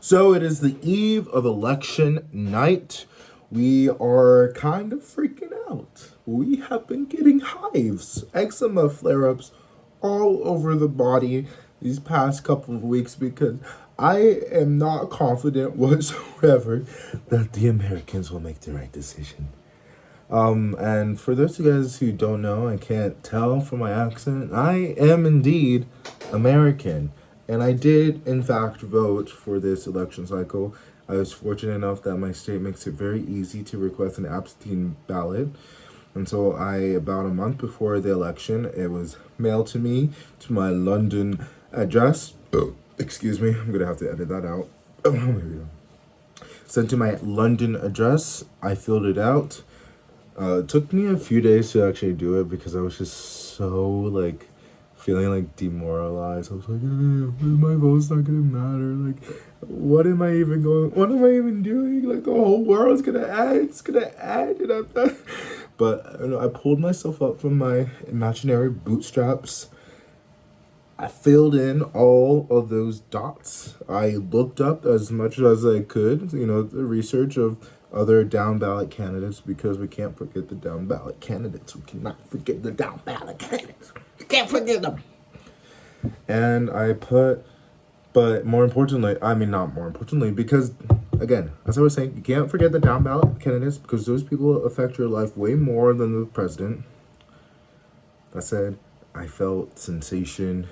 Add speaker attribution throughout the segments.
Speaker 1: So it is the eve of election night. We are kind of freaking out. We have been getting hives, eczema flare ups all over the body these past couple of weeks because I am not confident whatsoever that the Americans will make the right decision. And for those of you guys who don't know and can't tell from my accent, I am indeed American. And I did, in fact, vote for this election cycle. I was fortunate enough that my state makes it very easy to request an absentee ballot. And so about a month before the election, it was mailed to me to my London address. Oh, excuse me, I'm gonna have to edit that out. Oh, maybe. Sent to my London address. I filled it out. It took me a few days to actually do it because I was just so feeling demoralized. I was like, my vote's not gonna matter. What am I even doing? The whole world's gonna end. It's gonna end. And I'm not. But I pulled myself up from my imaginary bootstraps. I filled in all of those dots. I looked up as much as I could, the research of other down ballot candidates because we can't forget the down ballot candidates. We cannot forget the down ballot candidates. We can't forget them. And but more importantly, not more importantly, because again, as I was saying, you can't forget the down ballot candidates because those people affect your life way more than the president. That said, I felt sensation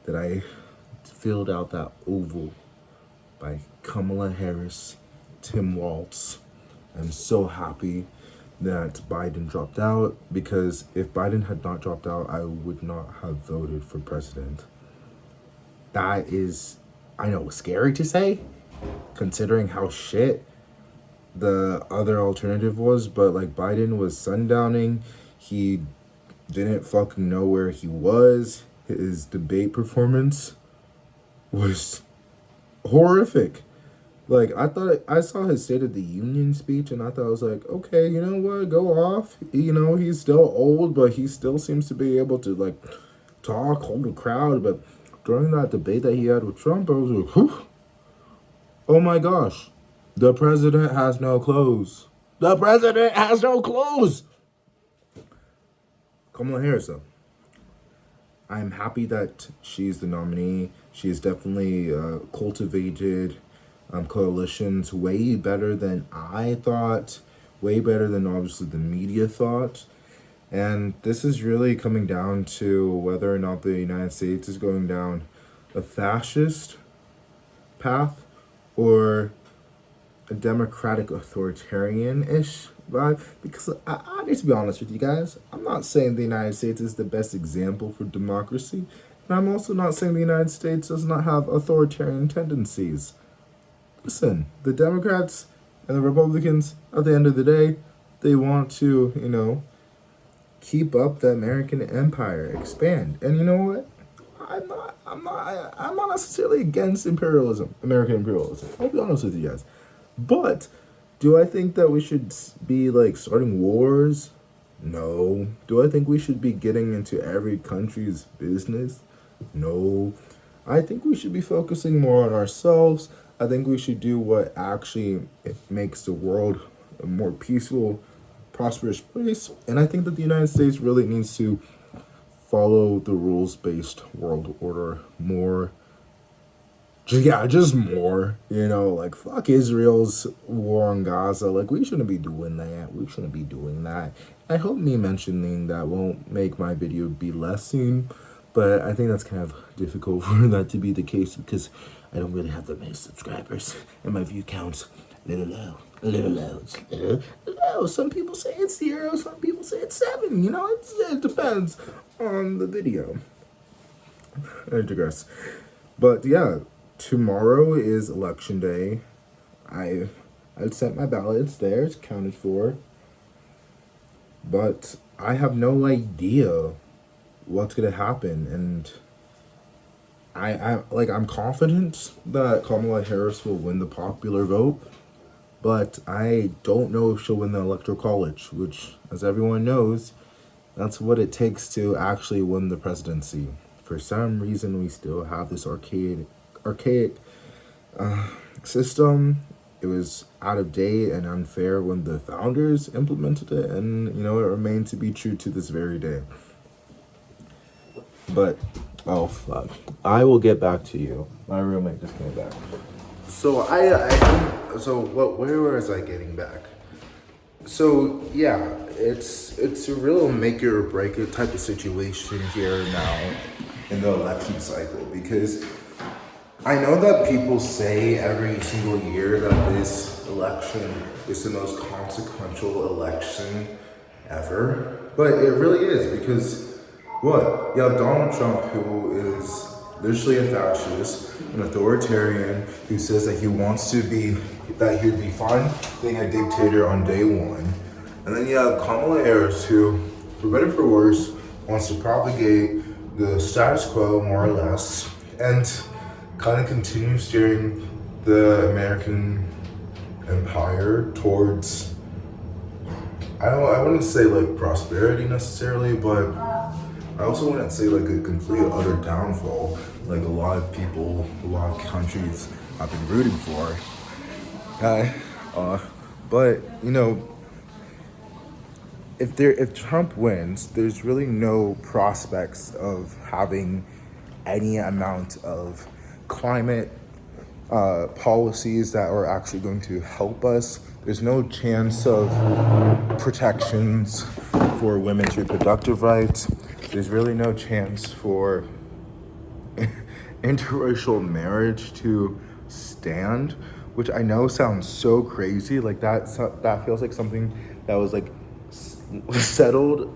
Speaker 1: that I filled out that oval by Kamala Harris, Tim Walz. I'm so happy that Biden dropped out because if Biden had not dropped out, I would not have voted for president. That is, I know, scary to say, considering how shit the other alternative was, but Biden was sundowning. He didn't fucking know where he was. His debate performance was horrific. I saw his State of the Union speech and I thought I was like, okay, you know what, go off. He's still old, but he still seems to be able to talk, hold a crowd. But during that debate that he had with Trump, I was like, whew, oh my gosh, the president has no clothes. The president has no clothes. Kamala Harris, though. I'm happy that she's the nominee. She's definitely cultivated coalitions way better than I thought, way better than obviously the media thought. And this is really coming down to whether or not the United States is going down a fascist path or a democratic authoritarian-ish vibe. Because I need to be honest with you guys, I'm not saying the United States is the best example for democracy, and I'm also not saying the United States does not have authoritarian tendencies. Listen, the Democrats and the Republicans, at the end of the day, they want to, keep up the American empire, expand. And you know what? I'm not necessarily against imperialism, American imperialism. I'll be honest with you guys. But do I think that we should be starting wars? No. Do I think we should be getting into every country's business? No. I think we should be focusing more on ourselves. I think we should do what actually makes the world a more peaceful, prosperous place. And I think that the United States really needs to follow the rules-based world order more. Just more. Fuck Israel's war on Gaza. We shouldn't be doing that. We shouldn't be doing that. I hope me mentioning that won't make my video be less seen. But I think that's kind of difficult for that to be the case because I don't really have that many subscribers and my view count's a little low. It's a little low. Some people say it's 0, some people say it's 7. It depends on the video. I digress. But yeah, tomorrow is election day. I sent my ballot. It's there. It's counted for. But I have no idea what's gonna happen, and I'm confident that Kamala Harris will win the popular vote, but I don't know if she'll win the electoral college, which, as everyone knows, that's what it takes to actually win the presidency. For some reason, we still have this archaic system. It was out of date and unfair when the founders implemented it, and it remains to be true to this very day. But oh fuck, I will get back to you. My roommate just came back. So so what? Where was I getting back? So yeah, it's a real make it or break it type of situation here now in the election cycle, because I know that people say every single year that this election is the most consequential election ever, but it really is, because what? You have Donald Trump, who is literally a fascist, an authoritarian, who says that that he'd be fine being a dictator on day one. And then you have Kamala Harris, who, for better or for worse, wants to propagate the status quo, more or less, and kind of continue steering the American empire towards, I wouldn't say like prosperity necessarily, but I also wouldn't say like a complete utter downfall, like a lot of people, a lot of countries have been rooting for. But if Trump wins, there's really no prospects of having any amount of climate policies that are actually going to help us. There's no chance of protections for women's reproductive rights. There's really no chance for interracial marriage to stand, which I know sounds so crazy. Like that feels like something that was like settled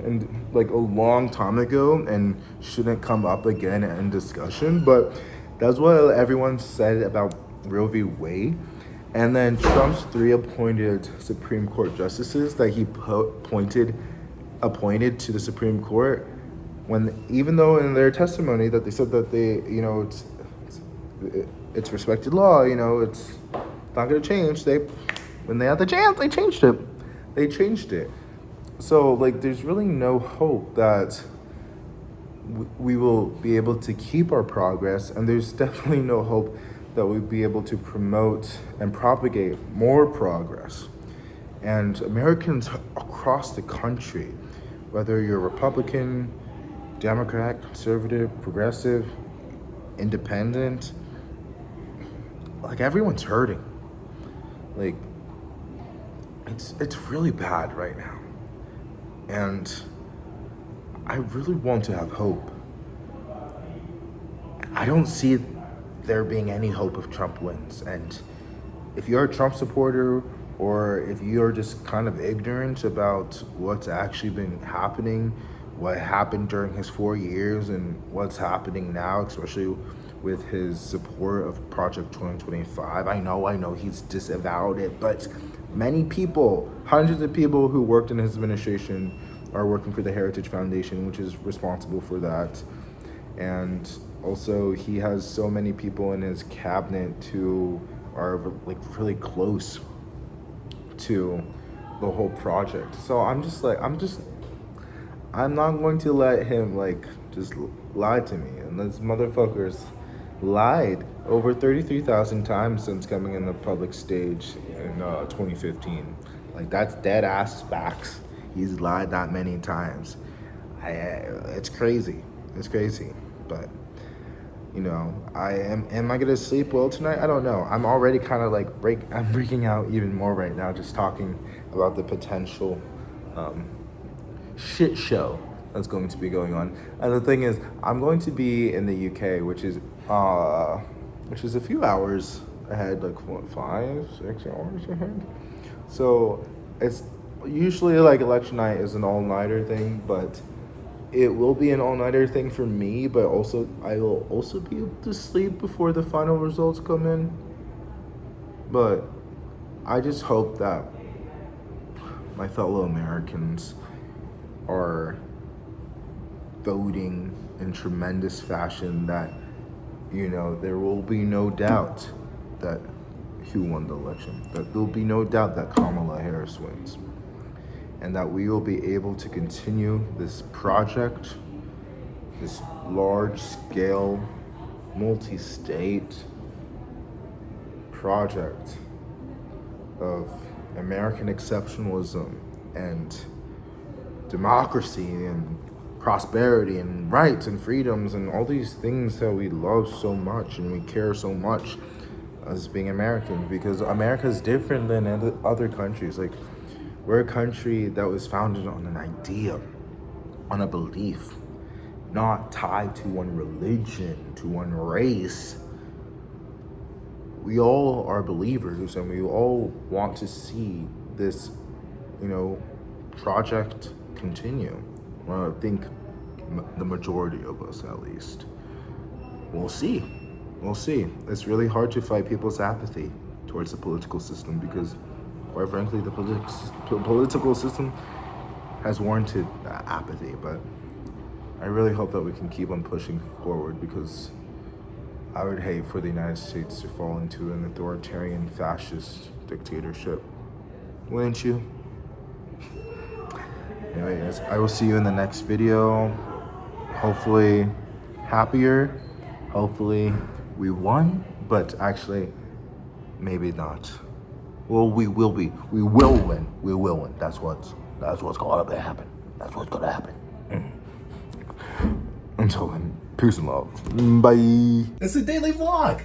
Speaker 1: and like a long time ago and shouldn't come up again in discussion. But that's what everyone said about Roe v. Wade. And then Trump's 3 appointed Supreme Court justices that he appointed to the Supreme Court, when even though in their testimony that they said that it's respected law, it's not going to change. When they had the chance, they changed it. So like, there's really no hope that we will be able to keep our progress, and there's definitely no hope that we'll be able to promote and propagate more progress. And Americans across the country, whether you're Republican, Democrat, conservative, progressive, independent, like everyone's hurting. Like it's really bad right now. And I really want to have hope. I don't see there being any hope if Trump wins. And if you're a Trump supporter, or if you're just kind of ignorant about what's actually been happening, what happened during his 4 years and what's happening now, especially with his support of Project 2025. I know he's disavowed it, but many people, hundreds of people who worked in his administration are working for the Heritage Foundation, which is responsible for that. And also he has so many people in his cabinet who are like really close to the whole project. So I'm not going to let him like just lie to me. And this motherfucker's lied over 33,000 times since coming in the public stage in 2015. Like, that's dead ass facts. He's lied that many times. It's crazy. But am I gonna sleep well tonight? I don't know. I'm already kind of like I'm freaking out even more right now just talking about the potential shit show that's going to be going on. And the thing is, I'm going to be in the UK, which is a few hours ahead, like what, 5-6 hours ahead. So it's usually like election night is an all-nighter thing, but it will be an all-nighter thing for me. But also, I will also be able to sleep before the final results come in. But I just hope that my fellow Americans are voting in tremendous fashion, that there will be no doubt that who won the election, that there will be no doubt that Kamala Harris wins, and that we will be able to continue this project, this large-scale, multi-state project of American exceptionalism and democracy and prosperity and rights and freedoms and all these things that we love so much and we care so much as being American, because America is different than other countries. Like, we're a country that was founded on an idea, on a belief, not tied to one religion, to one race. We all are believers and we all want to see this, project continue. Well, I think the majority of us, at least. We'll see. We'll see. It's really hard to fight people's apathy towards the political system because, quite frankly, the political system has warranted apathy. But I really hope that we can keep on pushing forward, because I would hate for the United States to fall into an authoritarian fascist dictatorship. Wouldn't you? Anyways, I will see you in the next video. Hopefully happier. Hopefully we won, but actually maybe not. Well, we will be. We will win. We will win. That's what's gonna happen. That's what's gonna happen. Until then, peace and love. Bye. It's a daily vlog.